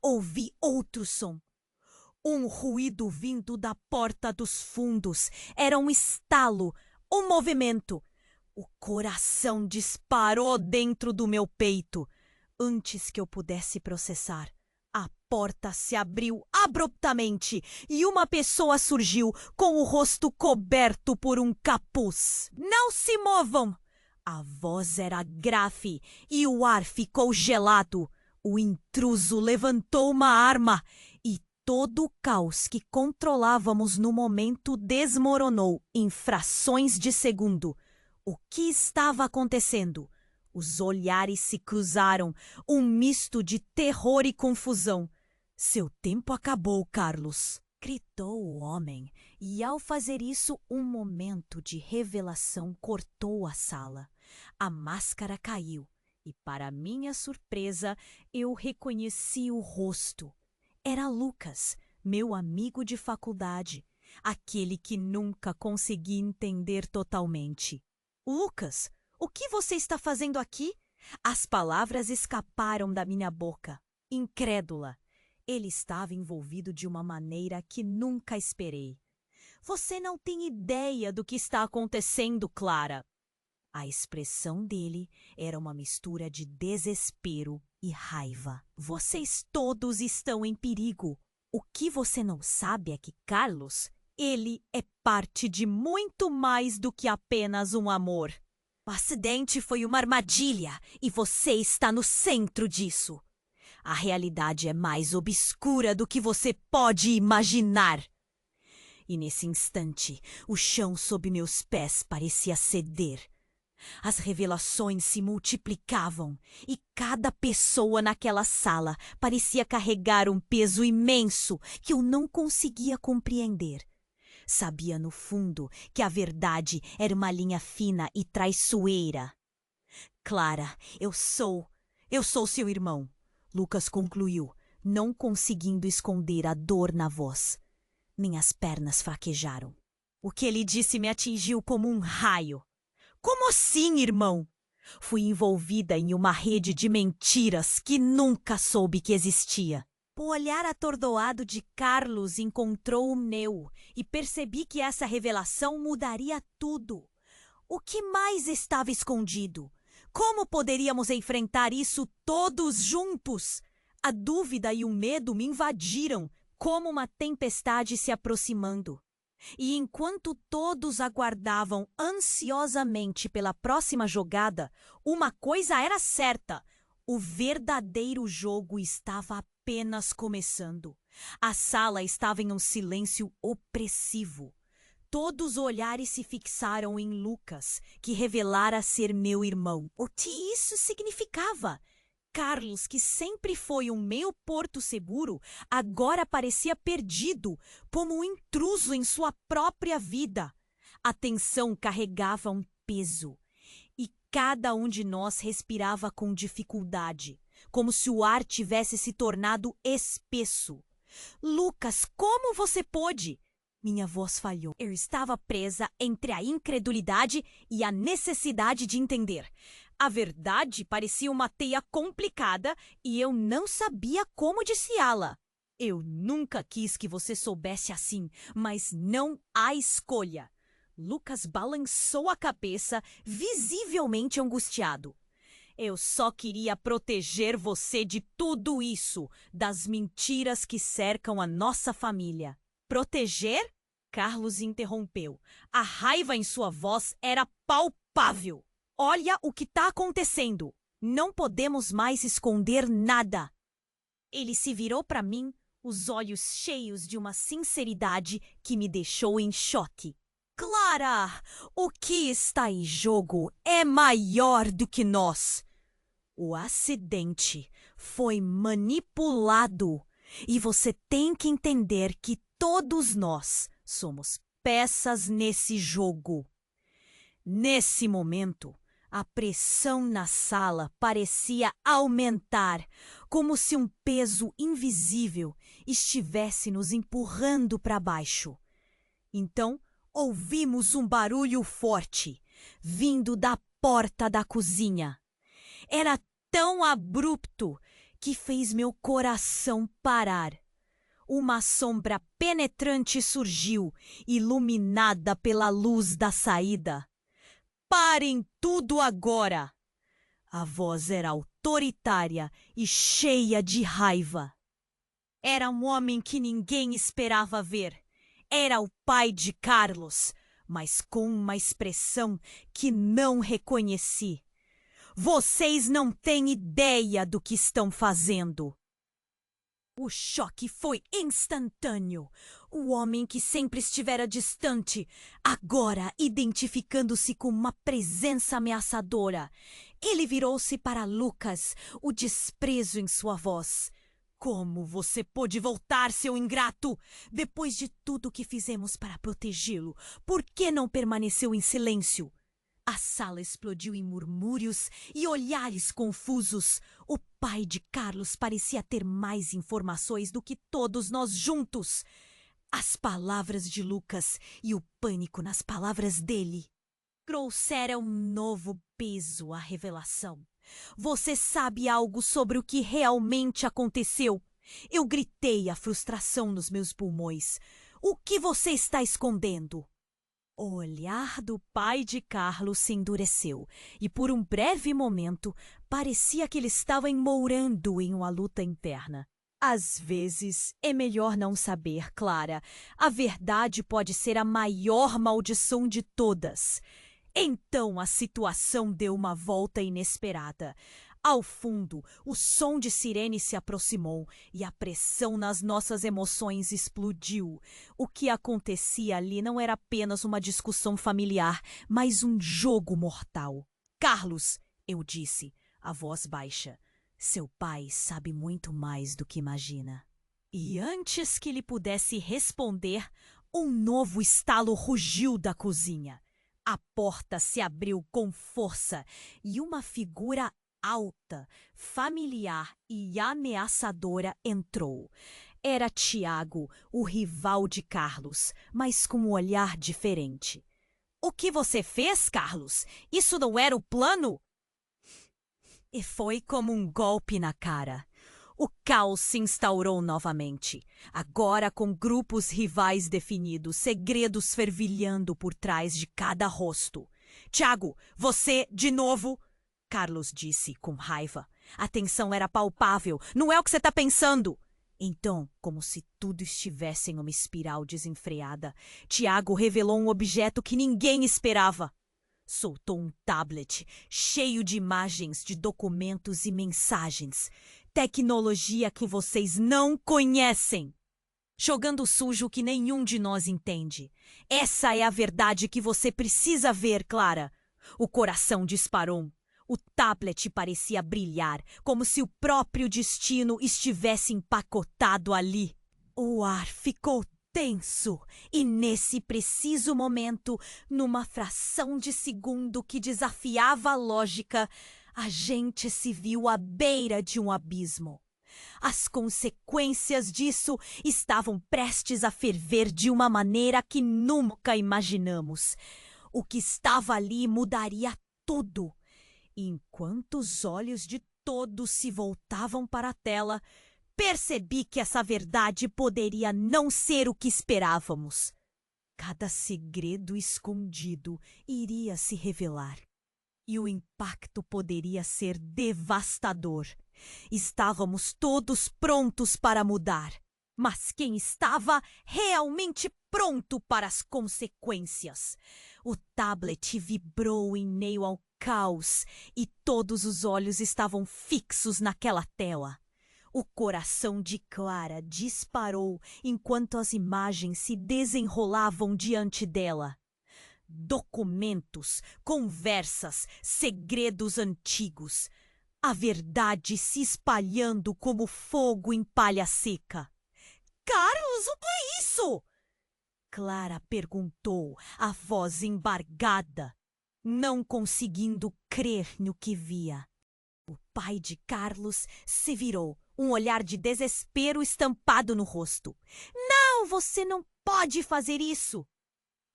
ouvi outro som. Um ruído vindo da porta dos fundos. Era um estalo, um movimento. O coração disparou dentro do meu peito. Antes que eu pudesse processar, a porta se abriu abruptamente e uma pessoa surgiu com o rosto coberto por um capuz. "Não se movam!" A voz era grave e o ar ficou gelado. O intruso levantou uma arma e todo o caos que controlávamos no momento desmoronou em frações de segundo. O que estava acontecendo? Os olhares se cruzaram, um misto de terror e confusão. "Seu tempo acabou, Carlos!" gritou o homem, e ao fazer isso, um momento de revelação cortou a sala. A máscara caiu, e para minha surpresa, eu reconheci o rosto. Era Lucas, meu amigo de faculdade, aquele que nunca consegui entender totalmente. "Lucas, o que você está fazendo aqui?" As palavras escaparam da minha boca. Incrédula. Ele estava envolvido de uma maneira que nunca esperei. "Você não tem ideia do que está acontecendo, Clara." A expressão dele era uma mistura de desespero e raiva. "Vocês todos estão em perigo. O que você não sabe é que Carlos, ele é parte de muito mais do que apenas um amor. O acidente foi uma armadilha e você está no centro disso. A realidade é mais obscura do que você pode imaginar." E nesse instante, o chão sob meus pés parecia ceder. As revelações se multiplicavam e cada pessoa naquela sala parecia carregar um peso imenso que eu não conseguia compreender. Sabia no fundo que a verdade era uma linha fina e traiçoeira. "Clara, eu sou seu irmão", Lucas concluiu, não conseguindo esconder a dor na voz. Minhas pernas fraquejaram. O que ele disse me atingiu como um raio. "Como assim, irmão?" Fui envolvida em uma rede de mentiras que nunca soube que existia. O olhar atordoado de Carlos encontrou o meu e percebi que essa revelação mudaria tudo. O que mais estava escondido? Como poderíamos enfrentar isso todos juntos? A dúvida e o medo me invadiram, como uma tempestade se aproximando. E enquanto todos aguardavam ansiosamente pela próxima jogada, uma coisa era certa: o verdadeiro jogo estava apenas começando. A sala estava em um silêncio opressivo. Todos os olhares se fixaram em Lucas, que revelara ser meu irmão. O que isso significava? Carlos, que sempre foi um meu porto seguro, agora parecia perdido, como um intruso em sua própria vida. A tensão carregava um peso, e cada um de nós respirava com dificuldade, como se o ar tivesse se tornado espesso. Lucas, como você pôde? Minha voz falhou. Eu estava presa entre a incredulidade e a necessidade de entender. A verdade parecia uma teia complicada e eu não sabia como desfiá-la. Eu nunca quis que você soubesse assim, mas não há escolha. Lucas balançou a cabeça, visivelmente angustiado. Eu só queria proteger você de tudo isso, das mentiras que cercam a nossa família. Proteger? Carlos interrompeu. A raiva em sua voz era palpável. Olha o que está acontecendo. Não podemos mais esconder nada. Ele se virou para mim, os olhos cheios de uma sinceridade que me deixou em choque. Clara, o que está em jogo é maior do que nós. O acidente foi manipulado e você tem que entender que todos nós somos peças nesse jogo. Nesse momento, a pressão na sala parecia aumentar, como se um peso invisível estivesse nos empurrando para baixo. Então, ouvimos um barulho forte, vindo da porta da cozinha. Era tão abrupto que fez meu coração parar. Uma sombra penetrante surgiu, iluminada pela luz da saída. Parem tudo agora! A voz era autoritária e cheia de raiva. Era um homem que ninguém esperava ver. Era o pai de Carlos, mas com uma expressão que não reconheci. Vocês não têm ideia do que estão fazendo. O choque foi instantâneo. O homem que sempre estivera distante, agora identificando-se com uma presença ameaçadora. Ele virou-se para Lucas, o desprezo em sua voz. Como você pôde voltar, seu ingrato? Depois de tudo que fizemos para protegê-lo, por que não permaneceu em silêncio? A sala explodiu em murmúrios e olhares confusos. O pai de Carlos parecia ter mais informações do que todos nós juntos. As palavras de Lucas e o pânico nas palavras dele trouxeram um novo peso à revelação. Você sabe algo sobre o que realmente aconteceu? Eu gritei a frustração nos meus pulmões. O que você está escondendo? O olhar do pai de Carlos se endureceu e por um breve momento parecia que ele estava enmourando em uma luta interna. Às vezes é melhor não saber, Clara. A verdade pode ser a maior maldição de todas. Então a situação deu uma volta inesperada. Ao fundo, o som de sirene se aproximou e a pressão nas nossas emoções explodiu. O que acontecia ali não era apenas uma discussão familiar, mas um jogo mortal. Carlos, eu disse, a voz baixa, seu pai sabe muito mais do que imagina. E antes que ele pudesse responder, um novo estalo rugiu da cozinha. A porta se abriu com força e uma figura alta, familiar e ameaçadora entrou. Era Tiago, o rival de Carlos, mas com um olhar diferente. O que você fez, Carlos? Isso não era o plano? E foi como um golpe na cara. O caos se instaurou novamente, agora com grupos rivais definidos, segredos fervilhando por trás de cada rosto. Tiago, você, de novo... Carlos disse com raiva. A tensão era palpável. Não é o que você está pensando. Então, como se tudo estivesse em uma espiral desenfreada, Tiago revelou um objeto que ninguém esperava. Soltou um tablet cheio de imagens, de documentos e mensagens. Tecnologia que vocês não conhecem. jogando sujo que nenhum de nós entende. Essa é a verdade que você precisa ver, Clara. O coração disparou. O tablet parecia brilhar, como se o próprio destino estivesse empacotado ali. O ar ficou tenso e, nesse preciso momento, numa fração de segundo que desafiava a lógica, a gente se viu à beira de um abismo. As consequências disso estavam prestes a ferver de uma maneira que nunca imaginamos. O que estava ali mudaria tudo. E enquanto os olhos de todos se voltavam para a tela, percebi que essa verdade poderia não ser o que esperávamos. Cada segredo escondido iria se revelar. E o impacto poderia ser devastador. Estávamos todos prontos para mudar. Mas quem estava realmente pronto para as consequências? O tablet vibrou em meio ao caos e todos os olhos estavam fixos naquela tela. O coração de Clara disparou enquanto as imagens se desenrolavam diante dela. Documentos, conversas, segredos antigos. A verdade se espalhando como fogo em palha seca. Carlos, o que é isso? Clara perguntou, a voz embargada, não conseguindo crer no que via. O pai de Carlos se virou, um olhar de desespero estampado no rosto. Não, você não pode fazer isso!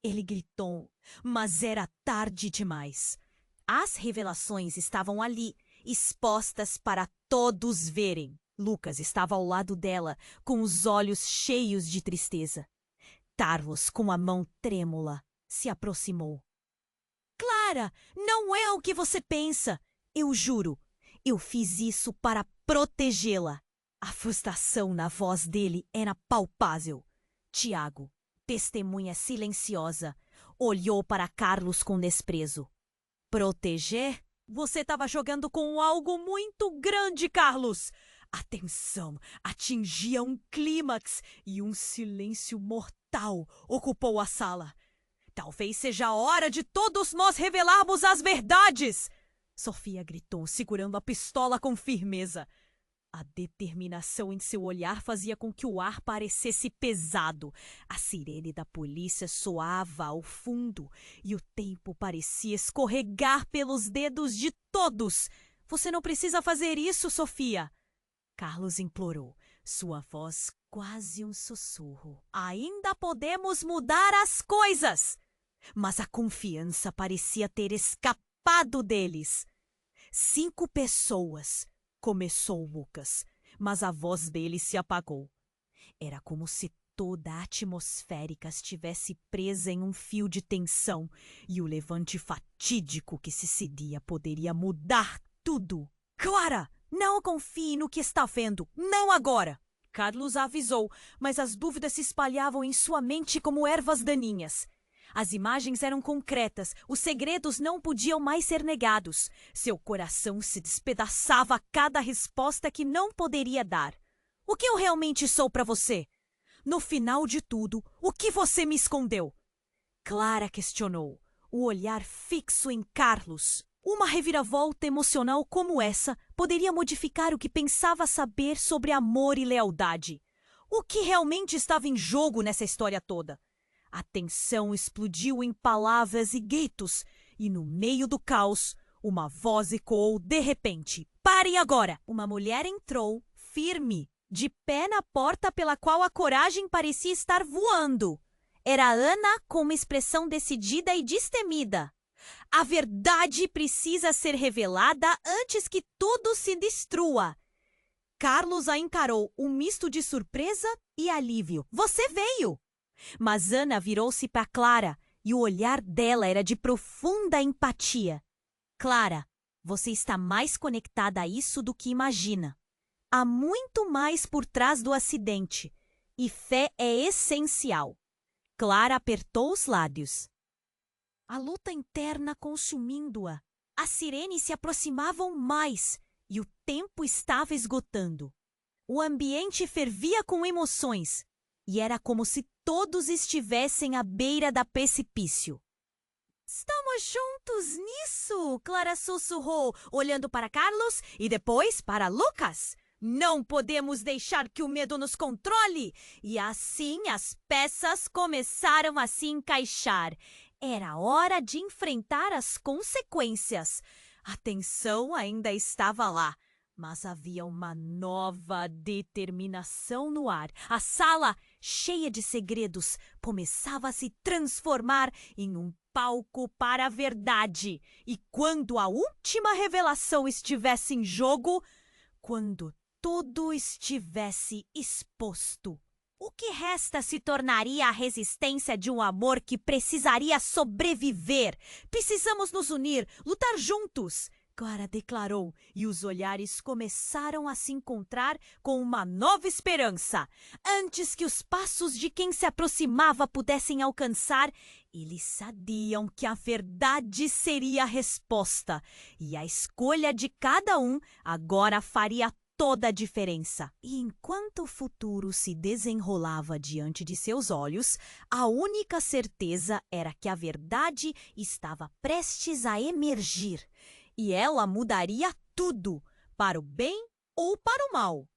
Ele gritou, mas era tarde demais. As revelações estavam ali, expostas para todos verem. Lucas estava ao lado dela, com os olhos cheios de tristeza. Carlos, com a mão trêmula, se aproximou. Clara, não é o que você pensa. Eu juro, eu fiz isso para protegê-la. A frustração na voz dele era palpável. Tiago, testemunha silenciosa, olhou para Carlos com desprezo. Proteger? Você estava jogando com algo muito grande, Carlos. A tensão atingia um clímax e um silêncio mortal ocupou a sala. Talvez seja a hora de todos nós revelarmos as verdades! Sofia gritou, segurando a pistola com firmeza. A determinação em seu olhar fazia com que o ar parecesse pesado. A sirene da polícia soava ao fundo e o tempo parecia escorregar pelos dedos de todos. Você não precisa fazer isso, Sofia! Carlos implorou, sua voz quase um sussurro. Ainda podemos mudar as coisas! Mas a confiança parecia ter escapado deles. 5 pessoas, começou Lucas, mas a voz dele se apagou. Era como se toda a atmosférica estivesse presa em um fio de tensão e o levante fatídico que se seguia poderia mudar tudo. Clara! Não confie no que está vendo, não agora! Carlos avisou, mas as dúvidas se espalhavam em sua mente como ervas daninhas. As imagens eram concretas, os segredos não podiam mais ser negados. Seu coração se despedaçava a cada resposta que não poderia dar. O que eu realmente sou para você? No final de tudo, o que você me escondeu? Clara questionou, o olhar fixo em Carlos. Uma reviravolta emocional como essa poderia modificar o que pensava saber sobre amor e lealdade. O que realmente estava em jogo nessa história toda? A tensão explodiu em palavras e gritos, e no meio do caos, uma voz ecoou de repente. Parem agora! Uma mulher entrou, firme, de pé na porta pela qual a coragem parecia estar voando. Era Ana com uma expressão decidida e destemida. A verdade precisa ser revelada antes que tudo se destrua. Carlos a encarou, um misto de surpresa e alívio. Você veio! Mas Ana virou-se para Clara e o olhar dela era de profunda empatia. Clara, você está mais conectada a isso do que imagina. Há muito mais por trás do acidente e fé é essencial. Clara apertou os lábios. A luta interna consumindo-a. As sirenes se aproximavam mais e o tempo estava esgotando. O ambiente fervia com emoções. e era como se todos estivessem à beira da precipício. Estamos juntos nisso, Clara sussurrou, olhando para Carlos e depois para Lucas. Não podemos deixar que o medo nos controle. E assim as peças começaram a se encaixar. Era hora de enfrentar as consequências. A tensão ainda estava lá, mas havia uma nova determinação no ar. A sala, cheia de segredos, começava a se transformar em um palco para a verdade. E quando a última revelação estivesse em jogo, quando tudo estivesse exposto, o que resta se tornaria a resistência de um amor que precisaria sobreviver. Precisamos nos unir, lutar juntos, Clara declarou, e os olhares começaram a se encontrar com uma nova esperança. Antes que os passos de quem se aproximava pudessem alcançar, eles sabiam que a verdade seria a resposta, e a escolha de cada um agora faria toda a diferença. E enquanto o futuro se desenrolava diante de seus olhos, a única certeza era que a verdade estava prestes a emergir. E ela mudaria tudo, para o bem ou para o mal.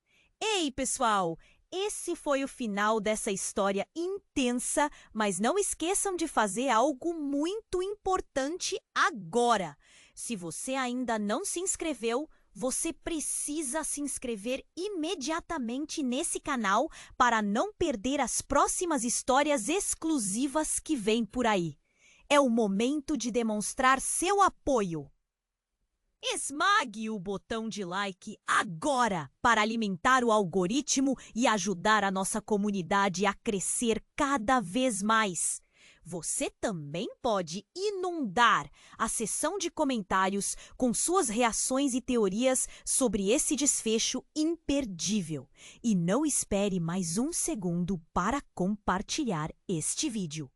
Ei, pessoal! Esse foi o final dessa história intensa, mas não esqueçam de fazer algo muito importante agora. Se você ainda não se inscreveu, você precisa se inscrever imediatamente nesse canal para não perder as próximas histórias exclusivas que vêm por aí. É o momento de demonstrar seu apoio. Esmague o botão de like agora para alimentar o algoritmo e ajudar a nossa comunidade a crescer cada vez mais. Você também pode inundar a seção de comentários com suas reações e teorias sobre esse desfecho imperdível. E não espere mais um segundo para compartilhar este vídeo.